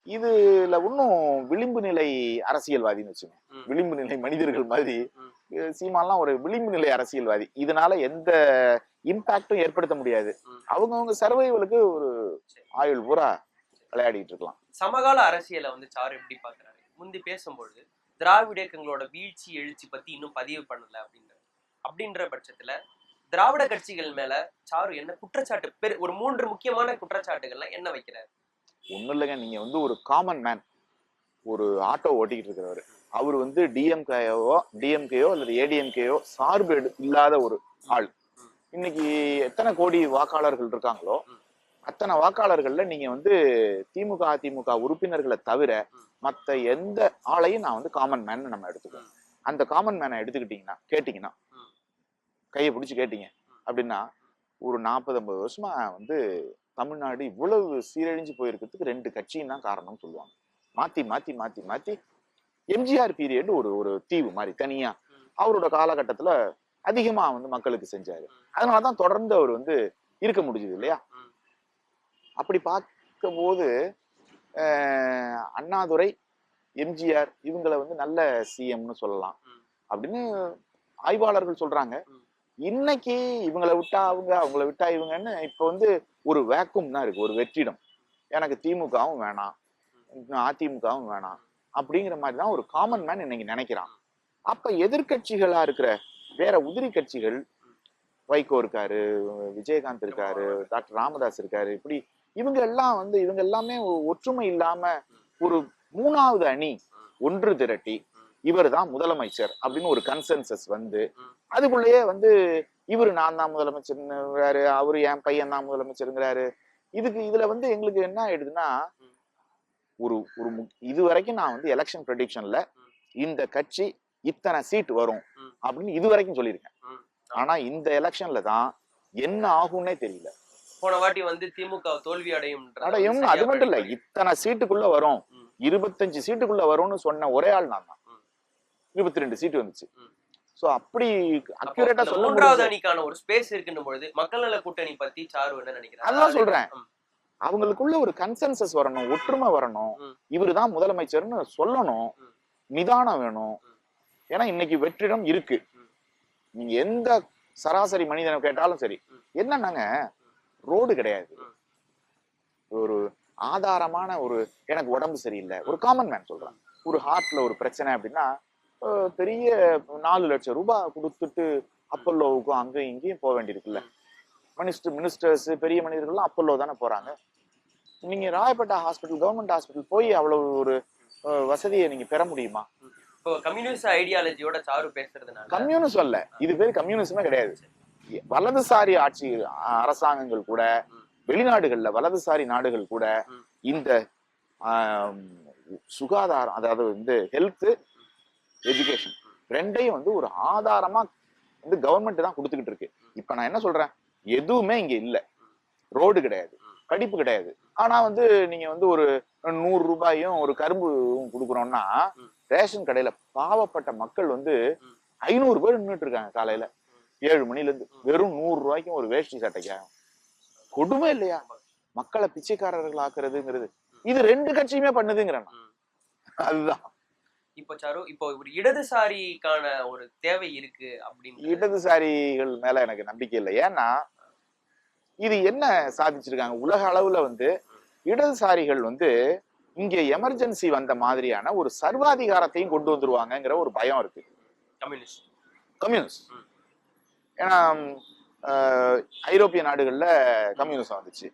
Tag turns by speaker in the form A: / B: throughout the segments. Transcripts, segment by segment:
A: இதுல இன்னும் விளிம்பு நிலை அரசியல்வாதின்னு வச்சுங்க. விளிம்பு நிலை மனிதர்கள் மாதிரி சீமான்லாம் ஒரு விளிம்பு நிலை அரசியல்வாதி. இதனால எந்த இம்பாக்டும் ஏற்படுத்த முடியாது. அவங்கவுங்க சர்வைவலுக்கு ஒரு ஆயுள் பூரா விளையாடிட்டு இருக்கலாம்.
B: சமகால அரசியலை வந்து சாரு எப்படி பாக்குறாரு? முந்தி பேசும்பொழுது திராவிட இயக்கங்களோட வீழ்ச்சி எழுச்சி பத்தி இன்னும் பதிவு பண்ணல அப்படின்ற பட்சத்துல திராவிட கட்சிகள் மேல சாரு என்ன குற்றச்சாட்டு ஒரு 3 முக்கியமான குற்றச்சாட்டுகள்லாம் என்ன வைக்கிறாரு?
A: ஒண்ணும் இல்லைங்க, நீங்க வந்து ஒரு காமன் மேன், ஒரு ஆட்டோ ஓட்டிக்கிட்டு இருக்கிறவர், அவர் வந்து டிஎம்கேயோ அல்லது ஏடிஎம்கேயோ சார்பு இல்லாத ஒரு ஆள். இன்னைக்கு எத்தனை கோடி வாக்காளர்கள் இருக்காங்களோ அத்தனை வாக்காளர்கள்ல நீங்க வந்து திமுக அதிமுக உறுப்பினர்களை தவிர மத்த எந்த ஆளையும் நான் வந்து காமன் மேன் நம்ம எடுத்துக்கோம். அந்த காமன் மேனை எடுத்துக்கிட்டீங்கன்னா கேட்டீங்கன்னா கையை பிடிச்சி கேட்டீங்க அப்படின்னா ஒரு 40-50 வருஷமா வந்து தமிழ்நாடு இவ்வளவு சீரழிஞ்சு போயிருக்கிறதுக்கு 2 கட்சியும் தான் காரணம் சொல்லுவாங்க. மாத்தி மாத்தி மாத்தி மாத்தி எம்ஜிஆர் பீரியட் ஒரு தீவு மாதிரி தனியா அவரோட காலகட்டத்துல அதிகமா வந்து மக்களுக்கு செஞ்சாரு. அதனாலதான் தொடர்ந்து அவர் வந்து இருக்க முடிஞ்சது இல்லையா? அப்படி பார்க்கும் போது அண்ணாதுரை, எம்ஜிஆர் இவங்களை வந்து நல்ல சிஎம்னு சொல்லலாம் அப்படின்னு ஆய்வாளர்கள் சொல்றாங்க. இன்னைக்கு இவங்களை விட்டா அவங்கள விட்டா இவங்கன்னு இப்ப வந்து ஒரு வேக்கும் தான் இருக்கு, ஒரு வெற்றிடம். எனக்கு திமுகவும் வேணாம், அதிமுகவும் வேணாம் அப்படிங்கிற மாதிரிதான் ஒரு காமன் மேன் இன்னைக்கு நினைக்கிறான். அப்ப எதிர்கட்சிகளா இருக்கிற வேற உதிரி கட்சிகள், வைகோ இருக்காரு, விஜயகாந்த் இருக்காரு, டாக்டர் ராமதாஸ் இருக்காரு, இப்படி இவங்க எல்லாமே ஒற்றுமை இல்லாம ஒரு 3வது அணி ஒன்று திரட்டி இவர் தான் முதலமைச்சர் அப்படின்னு ஒரு கன்சென்சஸ் வந்து அதுக்குள்ளேயே வந்து இவரு நான் தான் முதலமைச்சர்ங்கிறாரு, அவரு என் பையன் தான் முதலமைச்சருங்கிறாரு. இதுல வந்து எங்களுக்கு என்ன ஆயிடுதுன்னா ஒரு இது வரைக்கும் நான் வந்து எலெக்ஷன் ப்ரெடிக்ஷன்ல இந்த கட்சி இத்தனை சீட் வரும் அப்படின்னு இது வரைக்கும் சொல்லியிருக்கேன். ஆனா இந்த எலெக்ஷன்ல தான் என்ன ஆகும்னே தெரியல.
B: போன வாட்டி வந்து திமுக தோல்வி அடையும்.
A: அது மட்டும் இல்ல, இத்தனை சீட்டுக்குள்ள வரும், 25 சீட்டுக்குள்ள வரும்னு சொன்ன ஒரே ஆள் நான் தான். 22 சீட்டு வந்துச்சு. சோ அப்படி அக்யூரேட்டா சொல்ல
B: 3வது அணிக்கான ஒரு ஸ்பேஸ் இருக்குன்னும் பொழுது மக்கள் நல கூட்டணி பத்தி சாரு என்ன நினைக்கிறாரு?
A: அதான் சொல்றேன், அவங்களுக்குள்ள ஒரு கன்சென்சஸ் வரணும், ஒற்றுமை வரணும், இவருதான் முதலமைச்சர்னு சொல்லணும், நிதானம் வேணும். ஏன்னா இன்னைக்கு வெற்றிடம் இருக்கு. நீங்க எந்த சராசரி மனிதனை கேட்டாலும் சரி, என்னன்னாங்க ரோடு கிடையாது, ஒரு ஆதாரமான ஒரு எனக்கு உடம்பு சரியில்லை, ஒரு காமன் மேன் சொல்றான், ஒரு ஹார்ட்ல ஒரு பிரச்சனை அப்படின்னா பெரிய 4 லட்சம் ரூபாய் கொடுத்துட்டு அப்பல்லோவுக்கும் அங்கேயும் இங்கேயும் போக வேண்டியிருக்குல்ல. மினிஸ்டர்ஸ் பெரிய மனிதர்கள்லாம் அப்பல்லோ தானே போறாங்க. நீங்க ராயப்பேட்டா ஹாஸ்பிட்டல், கவர்மெண்ட் ஹாஸ்பிட்டல் போய் அவ்வளவு ஒரு வசதியை நீங்க பெற முடியுமா?
B: கம்யூனிஸ்ட் ஐடியாலஜியோட சாரு பேசுறதுனால
A: கம்யூனிஸ்ட் அல்ல, இது பேர் கம்யூனிஸ்டமே கிடையாது. வலதுசாரி ஆட்சி அரசாங்கங்கள் கூட, வெளிநாடுகள்ல வலதுசாரி நாடுகள் கூட இந்த சுகாதாரம், அதாவது வந்து ஹெல்த் எஜுகேஷன் ரெண்டையும் வந்து ஒரு ஆதாரமா வந்து கவர்மெண்ட் தான் கொடுத்துக்கிட்டு இருக்கு. இப்ப நான் என்ன சொல்றேன், எதுவுமே இங்க இல்ல, ரோடு கிடையாது, படிப்பு கிடையாது. ஆனா வந்து நீங்க வந்து ஒரு 100 ரூபாயும் ஒரு கரும்பும் கொடுக்குறோம்னா ரேஷன் கடையில பாவப்பட்ட மக்கள் வந்து 500 பேர் நின்றுட்டு இருக்காங்க காலையில 7 மணில இருந்து, வெறும் 100 ரூபாய்க்கும் ஒரு வேஷ்டி சட்டைக்காக. கொடுமை இல்லையா? மக்களை பிச்சைக்காரர்கள் ஆக்குறதுங்கிறது இது 2 கட்சியுமே பண்ணுதுங்கிறேன். அதுதான்
B: இப்போ சாரு, இப்போ ஒரு இடதுசாரிக்கான ஒரு தேவை இருக்கு அப்படின்னு.
A: இடதுசாரிகள் மேல எனக்கு நம்பிக்கை இல்லை. ஏன்னா இது என்ன சாதிச்சிருக்காங்க உலக அளவுல வந்து, இடதுசாரிகள் வந்து இங்க எமர்ஜென்சி வந்த மாதிரியான ஒரு சர்வாதிகாரத்தையும் கொண்டு வந்துருவாங்கங்கிற ஒரு பயம் இருக்கு கம்யூனிஸ்ட். ஏன்னா ஐரோப்பிய நாடுகள்ல கம்யூனிசம் வந்துச்சு,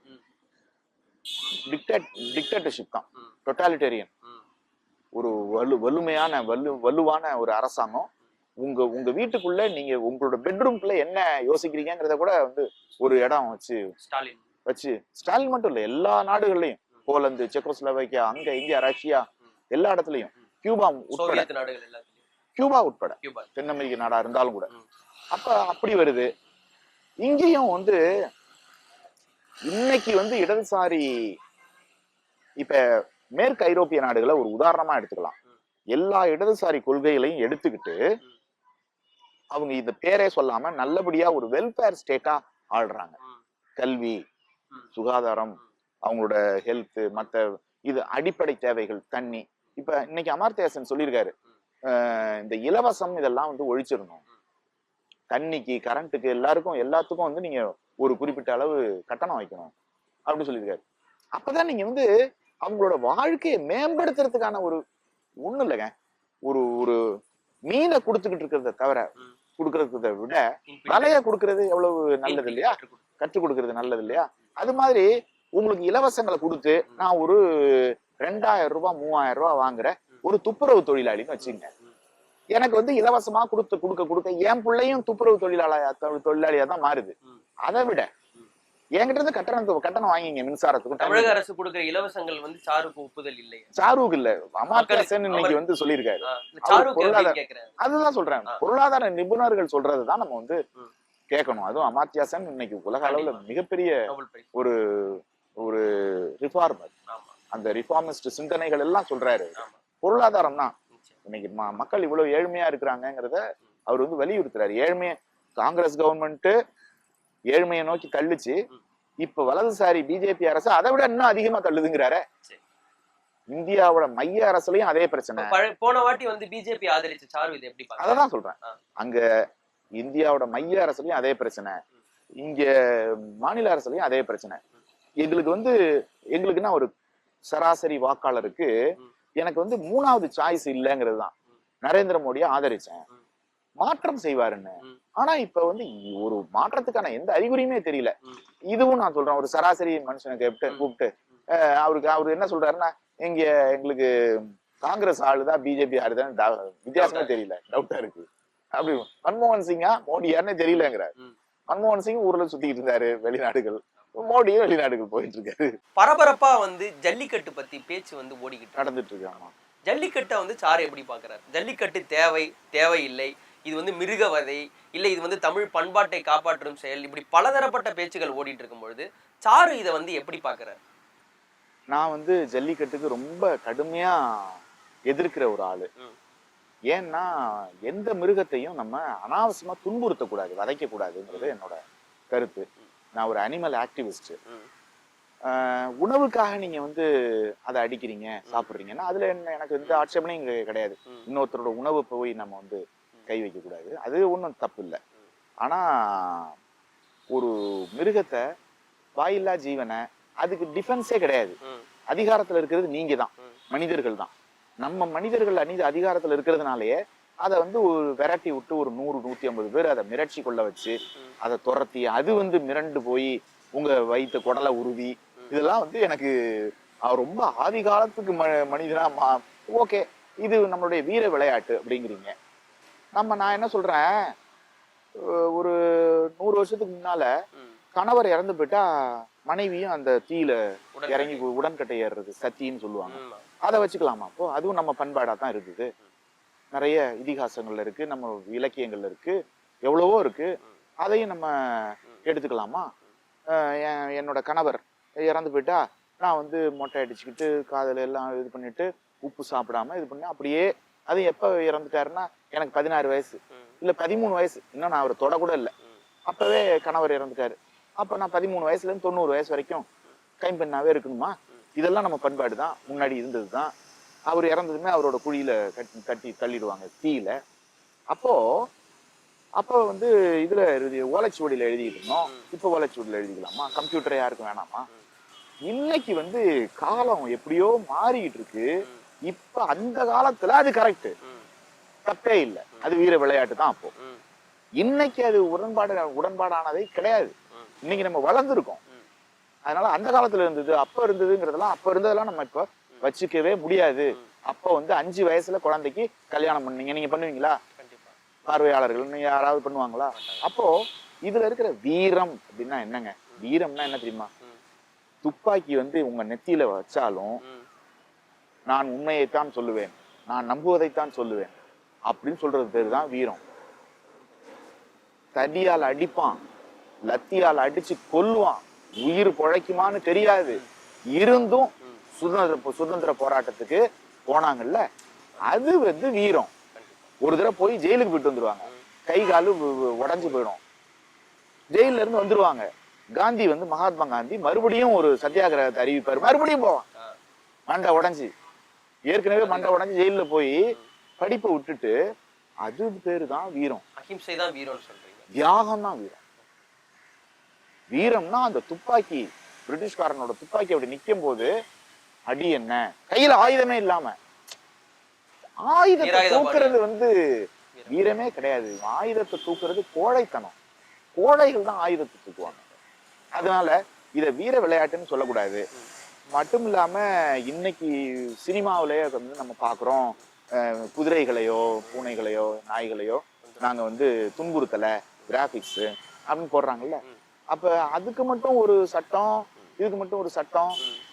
A: டிக்டேட்டர்ஷிப் தான், டொட்டாலிட்டேரியன், ஒரு வலுவான ஒரு அரசாங்கம். உங்க வீட்டுக்குள்ள நீங்க உங்களோட பெட்ரூம்குள்ள என்ன யோசிக்கிறீங்கிறத கூட வந்து ஒரு இடம் வச்சு ஸ்டாலின் மட்டும் இல்ல, எல்லா நாடுகள்லயும், போலந்து, செக்கோஸ்லோவேக்கியா, அங்க இந்தியா, ரஷ்யா, எல்லா இடத்துலயும், கியூபா உட்பட தென் அமெரிக்க நாடா இருந்தாலும் கூட. அப்ப அப்படி வருது. இங்கேயும் வந்து இன்னைக்கு வந்து இடதுசாரி, இப்ப மேற்கு ஐரோப்பிய நாடுகளை ஒரு உதாரணமா எடுத்துக்கலாம். எல்லா இடதுசாரி கொள்கைகளையும் எடுத்துக்கிட்டு அவங்க இந்த பேரே சொல்லாம நல்லபடியா ஒரு வெல்ஃபேர் ஸ்டேட்டா ஆள்றாங்க. கல்வி, சுகாதாரம், அவங்களோட ஹெல்த், மத்த இது அடிப்படை தேவைகள். தண்ணி. இப்ப இன்னைக்கு அமர்த்தியாசன் சொல்லியிருக்காரு, இந்த இலவசம் இதெல்லாம் வந்து ஒழிச்சிடணும். தண்ணிக்கு, கரண்ட்டுக்கு, எல்லாத்துக்கும் வந்து நீங்க ஒரு குறிப்பிட்ட அளவு கட்டணம் வைக்கணும் அப்படின்னு சொல்லியிருக்காரு. அப்பதான் நீங்க வந்து அவங்களோட வாழ்க்கையை மேம்படுத்துறதுக்கான ஒரு ஒண்ணு இல்லைங்க, ஒரு ஒரு மீனை கொடுத்துக்கிட்டு இருக்கிறத தவிர கொடுக்கறத விட வலைய கொடுக்கறது எவ்வளவு நல்லது இல்லையா? கற்றுக் கொடுக்கறது நல்லது இல்லையா? அது மாதிரி உங்களுக்கு இலவசங்களை கொடுத்து நான் ஒரு 2000 ரூபாய் 3000 ரூபாய் வாங்குற ஒரு துப்புரவு தொழிலாளின்னு வச்சுங்க. எனக்கு வந்து இலவசமா கொடுக்க என் பிள்ளையும் துப்புரவு தொழிலாளியா தான் மாறுது. அதை விட என்கிட்ட இருந்து கட்டணம் வாங்கிங்க மின்சாரத்துக்கு.
B: தமிழக அரசு கொடுக்கிற இலவசங்கள் வந்து சாருக்கு ஒப்புதல் இல்லை.
A: சாருக்கு இல்ல, அமர்த்தியாசன் இன்னைக்கு வந்து சொல்லியிருக்காரு. அதுதான் சொல்றேன், பொருளாதார நிபுணர்கள் சொல்றதுதான் நம்ம வந்து கேட்கணும். அதுவும் அமர்த்தியாசன் இன்னைக்கு உலக அளவுல மிகப்பெரிய ஒரு ஒரு ரிஃபார்மர். அந்த ரிஃபார்மிஸ்ட் சிந்தனைகள் எல்லாம் சொல்றாரு. பொருளாதாரம் தான் இன்னைக்கு மக்கள் இவ்வளவு ஏழ்மையா இருக்கிறாங்கிறத அவர் வந்து வலியுறுத்துறாரு. காங்கிரஸ் கவர்மெண்ட் ஏழ்மையை நோக்கி தள்ளுச்சு, இப்ப வலதுசாரி பிஜேபி அரசு அதை விட இன்னும் அதிகமா தள்ளுதுங்கிறாரு. இந்தியாவோட மைய அரசுலயும் அதே பிரச்சனை.
B: போன வாட்டி வந்து பிஜேபி ஆதரிச்ச சாரு இது எப்படி?
A: அததான் சொல்றேன், அங்க இந்தியாவோட மைய அரசுலயும் அதே பிரச்சனை, இங்க மாநில அரசுலயும் அதே பிரச்சனை. எங்களுக்குன்னா ஒரு சராசரி வாக்காளருக்கு எனக்கு வந்து 3வது சாய்ஸ் இல்லைங்கிறது தான். நரேந்திர மோடியை ஆதரிச்சேன், மாற்றம் செய்வாருன்னு. ஆனா இப்ப வந்து ஒரு மாற்றத்துக்கான எந்த அறிகுறியுமே தெரியல. இதுவும் நான் சொல்றேன், ஒரு சராசரி மனுஷனை கூப்பிட்டு அவரு என்ன சொல்றாருன்னா, எங்களுக்கு காங்கிரஸ் ஆளுதான் பிஜேபி ஆளுதான் வித்தியாசமே தெரியல, டவுட்டா இருக்கு. அப்படி மன்மோகன் சிங்கா மோடியாருன்னு தெரியலங்கிறாரு. மன்மோகன் சிங் ஊர்ல சுத்திட்டு இருந்தாரு, வெளிநாடுகள். மோடியும் வெளிநாடுகள் போயிட்டு இருக்காரு.
B: பரபரப்பா வந்து ஜல்லிக்கட்டு பத்தி பேச்சு வந்து ஓடிக்கிட்டு
A: நடந்துட்டு இருக்காங்க.
B: ஜல்லிக்கட்டை வந்து சாரு எப்படி பாக்குறாரு? ஜல்லிக்கட்டு தேவையில்லை, இது வந்து மிருகவதை, இல்லை இது வந்து தமிழ் பண்பாட்டை காப்பாற்றும் செயல், இப்படி பலதரப்பட்ட பேச்சுகள் ஓடிட்டு இருக்கும் பொழுது சாரு இதை வந்து எப்படி பாக்குறாரு?
A: நான் வந்து ஜல்லிக்கட்டுக்கு ரொம்ப கடுமையா எதிர்க்கிற ஒரு ஆளு. ஏன்னா எந்த மிருகத்தையும் நம்ம அனாவசியமா துன்புறுத்தக்கூடாது, வதைக்க கூடாதுங்கிறது என்னோட கருத்து. நான் ஒரு அனிமல் ஆக்டிவிஸ்ட். உணவுக்காக நீங்க வந்து அதை அடிக்கிறீங்க, சாப்பிடுறீங்கன்னா அதுல எனக்கு எந்த ஆட்சேபனையும் இங்க கிடையாது. இன்னொருத்தரோட உணவு போய் நம்ம வந்து கை வைக்க கூடாது, அது ஒன்றும் தப்பு இல்லை. ஆனா ஒரு மிருகத்தை, வாயில்லா ஜீவனை, அதுக்கு டிஃபென்ஸே கிடையாது. அதிகாரத்துல இருக்கிறது நீங்க தான், மனிதர்கள் தான். நம்ம மனிதர்கள் அதிகாரத்துல இருக்கிறதுனாலயே அதை வந்து ஒரு விரட்டி விட்டு ஒரு 100-150 பேர் அதை மிரட்சி கொள்ள வச்சு அதை துரத்தி அது வந்து மிரண்டு போய் உங்க வயிற்று குடலை உருவி, இதெல்லாம் வந்து எனக்கு ரொம்ப ஆதி காலத்துக்கு மனிதனா ஓகே, இது நம்மளுடைய வீர விளையாட்டு அப்படிங்கிறீங்க. நான் என்ன சொல்றேன், ஒரு 100 வருஷத்துக்கு முன்னால கணவர் இறந்து போயிட்டா மனைவியும் அந்த தீயில இறங்கி உடன்கட்டை ஏறுறது சத்தின்னு சொல்லுவாங்க. அதை வச்சுக்கலாமா? அப்போ அதுவும் நம்ம பண்பாடா தான் இருக்குது. நிறைய இதிகாசங்கள்ல இருக்கு, நம்ம இலக்கியங்கள்ல இருக்கு, எவ்வளவோ இருக்கு. அதையும் நம்ம எடுத்துக்கலாமா? என்னோட கணவர் இறந்து போயிட்டா நான் வந்து மொட்டை அடிச்சுக்கிட்டு காதல எல்லாம் இது பண்ணிட்டு உப்பு சாப்பிடாம இது பண்ணி அப்படியே, அது எப்ப இறந்துட்டாருன்னா எனக்கு 16 வயசு இல்ல 13 வயசு, இன்னும் நான் அவரை தொட கூட இல்லை, அப்பவே கணவர் இறந்துட்டாரு. அப்ப நான் 13 வயசுல இருந்து 90 வயசு வரைக்கும் கைம்பெண்ணாவே இருக்கணுமா? இதெல்லாம் நம்ம பண்பாடு தான், முன்னாடி இருந்தது தான். அவர் இறந்ததுமே அவரோட குழியில கட்டி தள்ளிடுவாங்க தீயில. அப்போ வந்து இதுல ஓலைச்சுவடியில எழுதிட்டு இருந்தோம், இப்ப ஓலைச்சுவடியில எழுதிக்கலாமா? கம்ப்யூட்டரை யாருக்கும் வேணாமா? இன்னைக்கு வந்து காலம் எப்படியோ மாறிக்கிட்டு இருக்கு. இப்ப அந்த காலத்துல அது கரெக்ட், தப்பே இல்லை, அது வீர விளையாட்டு தான். அப்போ இன்னைக்கு அது உடன்பாடானதே கிடையாது. இன்னைக்கு நம்ம வளர்ந்துருக்கோம். அதனால அந்த காலத்துல இருந்தது அப்ப இருந்ததெல்லாம் நம்ம இப்ப வச்சுக்கவே முடியாது. அப்ப வந்து 5 வயசுல குழந்தைக்கு கல்யாணம் பண்ணீங்க, நீங்க பண்ணுவீங்களா? பார்வையாளர்கள் நீங்க யாராவது பண்ணுவாங்களா? அப்போ இதுல இருக்கிற வீரம் அப்படின்னா என்னங்க? வீரம்னா என்ன தெரியுமா? துப்பாக்கி வந்து உங்க நெத்தியில வச்சாலும் நான் உண்மையைத்தான் சொல்லுவேன், நான் நம்புவதைத்தான் சொல்லுவேன் அப்படின்னு சொல்றது பேரு தான் வீரம். தடியால் அடிப்பான், லத்தியால் அடிச்சு கொல்லுவான், உயிர் பொழைக்குமான்னு தெரியாது, இருந்தும் சுதந்திர போராட்டத்துக்கு போனாங்கல்ல, அது வந்து வீரம். ஒரு தடவை போய் ஜெயிலுக்கு போயிட்டு வந்துருவாங்க, கை காலு உடஞ்சு போயிடும், ஜெயில இருந்து வந்துருவாங்க. காந்தி வந்து மகாத்மா காந்தி மறுபடியும் ஒரு சத்தியாகிரகத்தை அறிவிப்பாரு, மறுபடியும் போவான். மண்டை உடைஞ்சு ஏற்கனவே மண்டை உடைஞ்சு ஜெயில போய் படிப்பை விட்டுட்டு அது பேரு தான் வீரம்.
B: அஹிம்சை தான் வீரம்னு சொல்றீங்க.
A: தியாகம் தான் வீரம். வீரம்னா அந்த துப்பாக்கி, பிரிட்டிஷ்காரனோட துப்பாக்கி அப்படி நிக்கும் போது அடி என்ன, கையில ஆயுதமே இல்லாம ஆயுதத்தை தூக்குறது வந்து வீரமே கிடையாது. ஆயுதத்தை தூக்குறது கோழைத்தனம். கோழைகள் தான் ஆயுதத்தை தூக்குவாங்க. அதனால இத வீர விளையாட்டுன்னு சொல்லக்கூடாது. மட்டும் இல்லாம இன்னைக்கு சினிமாவிலேயே வந்து நம்ம பாக்குறோம், குதிரைகளையோ பூனைகளையோ நாய்களையோ நாங்க வந்து துன்புறுத்தல கிராபிக்ஸ் அப்படின்னு போடுறாங்கல்ல. அப்ப அதுக்கு மட்டும் ஒரு சட்டம், இதுக்கு மட்டும் ஒரு சட்டம்,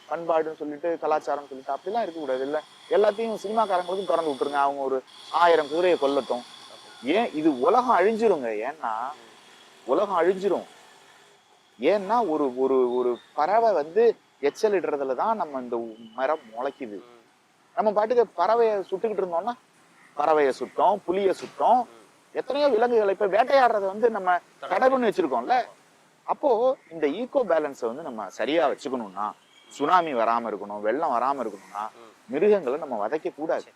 A: பண்பாடுன்னு சொல்லிட்டு கலாச்சாரம் சொல்லிட்டு அப்படிலாம் இருக்கக்கூடாது. இல்ல எல்லாத்தையும் சினிமாக்காரங்களுக்கும் திறந்து விட்டுருங்க. அவங்க ஒரு 1000 குதிரையை கொல்லட்டும். ஏன் இது உலகம் அழிஞ்சிருங்க. ஏன்னா உலகம் அழிஞ்சிரும். ஏன்னா ஒரு ஒரு ஒரு பறவை வந்து எச்சல் இடுறதுலதான் நம்ம இந்த மரம் முளைக்குது. நம்ம பாட்டுக்கு பறவையை சுட்டுக்கிட்டு இருந்தோம்னா பறவையை சுட்டோம், புலியை சுட்டோம், எத்தனையோ விலங்குகளை இப்ப வேட்டையாடுறத வந்து நம்ம தடை பண்ணி வச்சிருக்கோம்ல. அப்போ இந்த ஈகோ பேலன்ஸை வந்து நம்ம சரியா வச்சுக்கணும்னா, சுனாமி வராம இருக்கணும், வெள்ளம் வராம இருக்கணும்னா மிருகங்களை நம்ம வதைக்க கூடாது.